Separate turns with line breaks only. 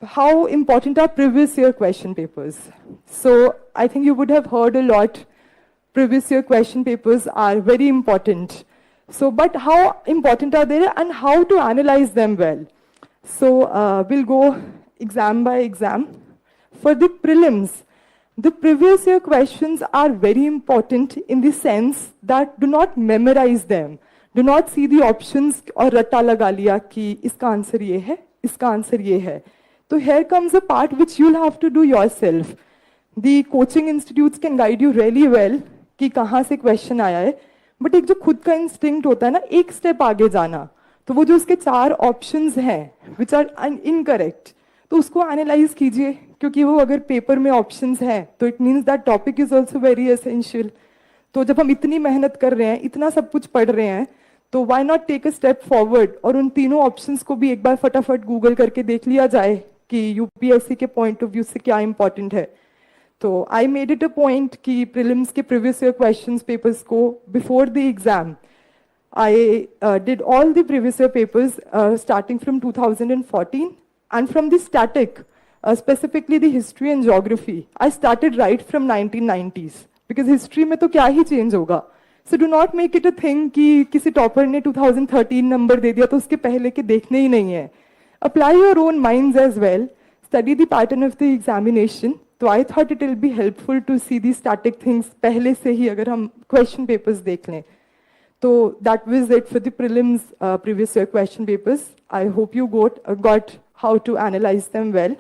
how important are previous year question papers? So I think you would have heard a lot. Previous year question papers are very important. So, but how important are they and how to analyze them well? So we'll go exam by exam. For the prelims, the previous year questions are very important in the sense that do not memorize them. Do not see the options और रट्टा लगा लिया कि इसका answer ये है, इसका answer ये है. So here comes a part which you'll have to do yourself. The coaching institutes can guide you really well कि कहाँ से question आया है. But एक जो खुद का instinct होता है ना, एक step आगे जाना. तो वो जो उसके 4 options हैं, which are incorrect, तो उसको analyze कीजिए, क्योंकि वो अगर पेपर में options हैं, तो it means that topic is also very essential. तो जब हम इतनी मेहनत कर रहे हैं, इतना सब कुछ पढ़ रहे हैं, तो why not take a step forward और उन तीनों options को भी एक बार फटाफट गूगल करके देख लिया जाए कि यूपीएससी के पॉइंट ऑफ व्यू से क्या इंपॉर्टेंट है. तो I made it a point कि प्रीलिम्स के प्रीवियस ईयर क्वेश्चंस पेपर्स को before the exam I did all the previous year papers starting from 2014 and from the static specifically the history and geography I started right from 1990s because history में तो क्या ही change होगा. So do not make it a thing कि किसी topper ने 2013 number दे दिया तो उसके पहले के देखने ही नहीं है. Apply your own minds as well. Study the pattern of the examination. So I thought it will be helpful to see the static things पहले से ही अगर हम question papers देख लें. So that was it for the prelims previous year question papers. I hope you got how to analyze them well.